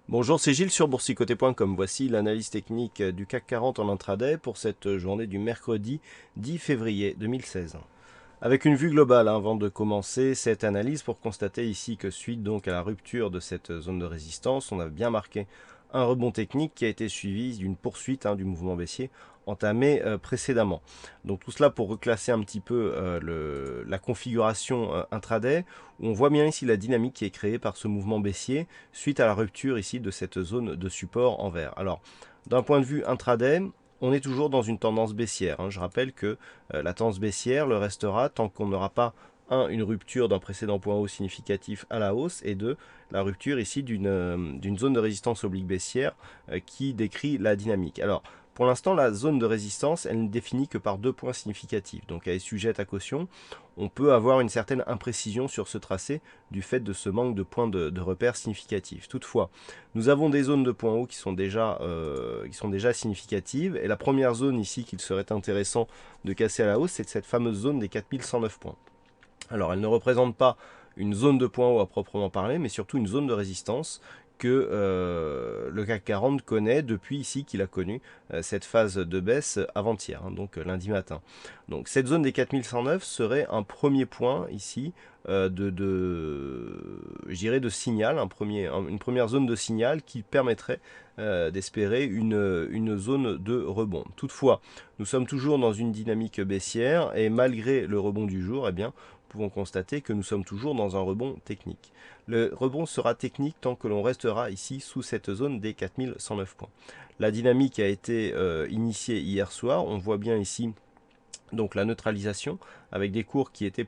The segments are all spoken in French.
Bonjour, c'est Gilles sur boursicoté.com. Voici l'analyse technique du CAC 40 en intraday pour cette journée du mercredi 10 février 2016. Avec une vue globale avant de commencer cette analyse pour constater ici que suite donc à la rupture de cette zone de résistance, on a bien marqué un rebond technique qui a été suivi d'une poursuite du mouvement baissier entamé précédemment. Donc tout cela pour reclasser un petit peu la configuration intraday, où on voit bien ici la dynamique qui est créée par ce mouvement baissier suite à la rupture ici de cette zone de support en vert. Alors d'un point de vue intraday, on est toujours dans une tendance baissière. Je rappelle que la tendance baissière le restera tant qu'on n'aura pas une rupture d'un précédent point haut significatif à la hausse, et deux, la rupture ici d'une zone de résistance oblique baissière qui décrit la dynamique. Alors, pour l'instant, la zone de résistance, elle ne définit que par deux points significatifs. Donc, elle est sujette à caution. On peut avoir une certaine imprécision sur ce tracé du fait de ce manque de points de repère significatifs. Toutefois, nous avons des zones de points hauts qui sont déjà significatives. Et la première zone ici qu'il serait intéressant de casser à la hausse, c'est cette fameuse zone des 4109 points. Alors, elle ne représente pas une zone de points haut à proprement parler, mais surtout une zone de résistance que le CAC 40 connaît depuis ici qu'il a connu cette phase de baisse avant-hier, donc lundi matin. Donc cette zone des 4109 serait un premier point ici je dirais de signal, une première zone de signal qui permettrait d'espérer une zone de rebond. Toutefois, nous sommes toujours dans une dynamique baissière et malgré le rebond du jour, eh bien, nous pouvons constater que nous sommes toujours dans un rebond technique. Le rebond sera technique tant que l'on restera ici sous cette zone des 4109 points. La dynamique a été initiée hier soir, on voit bien ici donc la neutralisation avec des cours qui étaient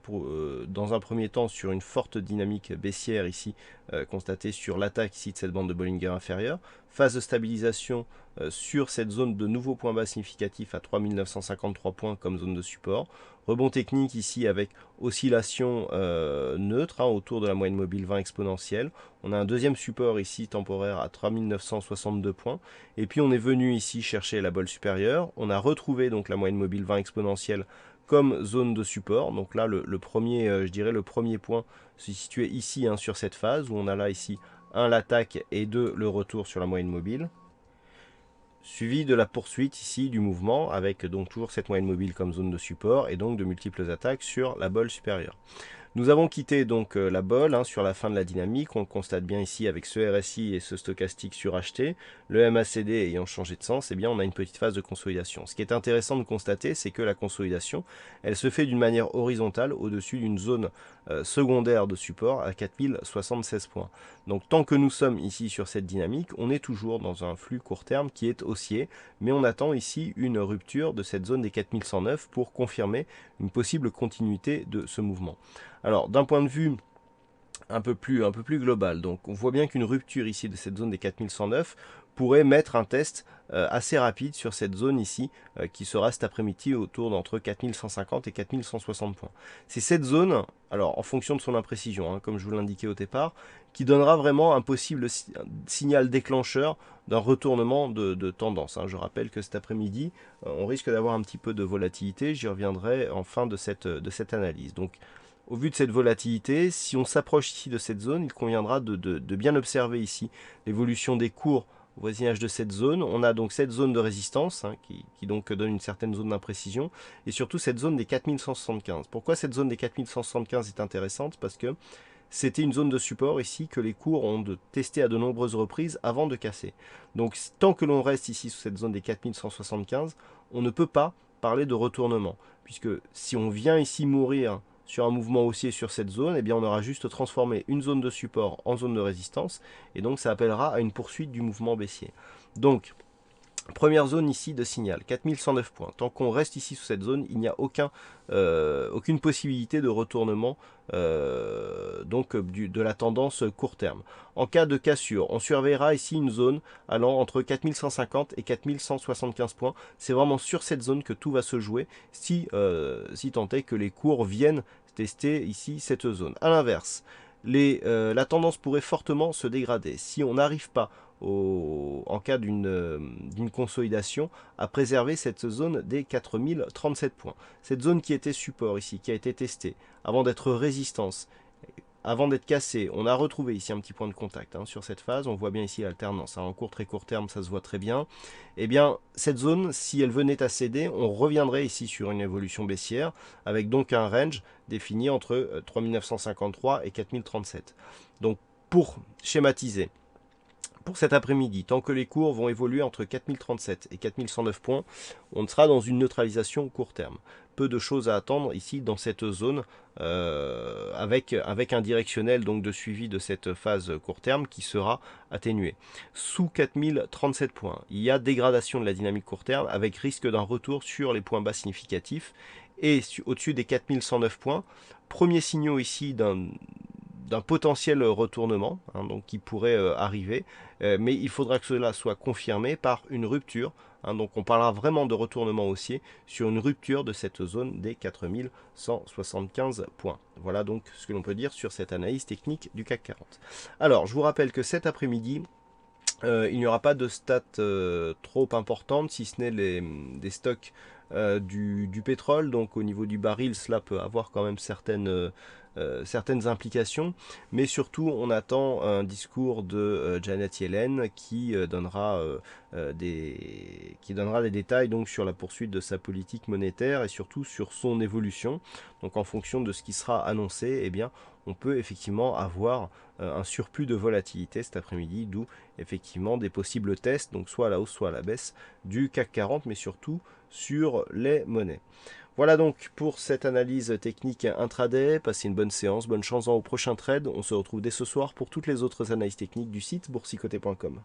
dans un premier temps sur une forte dynamique baissière ici constatée sur l'attaque ici de cette bande de Bollinger inférieure, phase de stabilisation sur cette zone de nouveaux points bas significatifs à 3953 points comme zone de support, rebond technique ici avec oscillation neutre autour de la moyenne mobile 20 exponentielle. On a un deuxième support ici temporaire à 3962 points, et puis on est venu ici chercher la bolle supérieure, on a retrouvé donc la moyenne mobile 20 exponentielle comme zone de support. Donc là le premier, je dirais le premier point se situait ici sur cette phase où on a là ici l'attaque et 2 le retour sur la moyenne mobile, suivi de la poursuite ici du mouvement avec donc toujours cette moyenne mobile comme zone de support et donc de multiples attaques sur la bolle supérieure. Nous avons quitté donc la bolle sur la fin de la dynamique, on le constate bien ici avec ce RSI et ce stochastique suracheté, le MACD ayant changé de sens, eh bien on a une petite phase de consolidation. Ce qui est intéressant de constater, c'est que la consolidation, elle se fait d'une manière horizontale au-dessus d'une zone secondaire de support à 4076 points. Donc tant que nous sommes ici sur cette dynamique, on est toujours dans un flux court terme qui est haussier, mais on attend ici une rupture de cette zone des 4109 pour confirmer une possible continuité de ce mouvement. Alors, d'un point de vue un peu plus global, donc on voit bien qu'une rupture ici de cette zone des 4109 pourrait mettre un test assez rapide sur cette zone ici qui sera cet après-midi autour d'entre 4150 et 4160 points. C'est cette zone, alors en fonction de son imprécision, comme je vous l'indiquais au départ, qui donnera vraiment un possible signal déclencheur d'un retournement de tendance. Je rappelle que cet après-midi, on risque d'avoir un petit peu de volatilité, j'y reviendrai en fin de cette analyse. Donc, au vu de cette volatilité, si on s'approche ici de cette zone, il conviendra de bien observer ici l'évolution des cours au voisinage de cette zone. On a donc cette zone de résistance qui donc donne une certaine zone d'imprécision et surtout cette zone des 4175. Pourquoi cette zone des 4175 est intéressante? Parce que c'était une zone de support ici que les cours ont testé à de nombreuses reprises avant de casser. Donc tant que l'on reste ici sous cette zone des 4175, on ne peut pas parler de retournement. Puisque si on vient ici mourir sur un mouvement haussier sur cette zone, eh bien on aura juste transformé une zone de support en zone de résistance, et donc ça appellera à une poursuite du mouvement baissier. Donc, première zone ici de signal, 4109 points. Tant qu'on reste ici sous cette zone, il n'y a aucune possibilité de retournement de la tendance court terme. En cas de cassure, on surveillera ici une zone allant entre 4150 et 4175 points. C'est vraiment sur cette zone que tout va se jouer si tant est que les cours viennent tester ici cette zone. A l'inverse, la tendance pourrait fortement se dégrader. Si on n'arrive pas en cas d'une consolidation, à préserver cette zone des 4037 points. Cette zone qui était support ici, qui a été testée, avant d'être résistance, avant d'être cassé, on a retrouvé ici un petit point de contact hein, sur cette phase. On voit bien ici l'alternance. Hein, en court, très court terme, ça se voit très bien. Eh bien, cette zone, si elle venait à céder, on reviendrait ici sur une évolution baissière, avec donc un range défini entre 3953 et 4037. Donc, pour schématiser, pour cet après-midi, tant que les cours vont évoluer entre 4037 et 4109 points, on sera dans une neutralisation court terme. Peu de choses à attendre ici dans cette zone avec un directionnel donc de suivi de cette phase court terme qui sera atténué. Sous 4037 points, il y a dégradation de la dynamique court terme avec risque d'un retour sur les points bas significatifs et au-dessus des 4109 points. Premier signaux ici d'un potentiel retournement hein, donc qui pourrait arriver, mais il faudra que cela soit confirmé par une rupture. Hein, donc on parlera vraiment de retournement haussier sur une rupture de cette zone des 4175 points. Voilà donc ce que l'on peut dire sur cette analyse technique du CAC 40. Alors je vous rappelle que cet après-midi, il n'y aura pas de stats trop importantes, si ce n'est des stocks du pétrole. Donc au niveau du baril, cela peut avoir quand même certaines implications, mais surtout on attend un discours de Janet Yellen qui donnera des détails donc sur la poursuite de sa politique monétaire et surtout sur son évolution. Donc en fonction de ce qui sera annoncé, eh bien on peut effectivement avoir un surplus de volatilité cet après-midi, d'où effectivement des possibles tests, donc soit à la hausse soit à la baisse du CAC 40, mais surtout sur les monnaies. Voilà donc pour cette analyse technique intraday. Passez une bonne séance, bonne chance au prochain trade. On se retrouve dès ce soir pour toutes les autres analyses techniques du site boursicoté.com.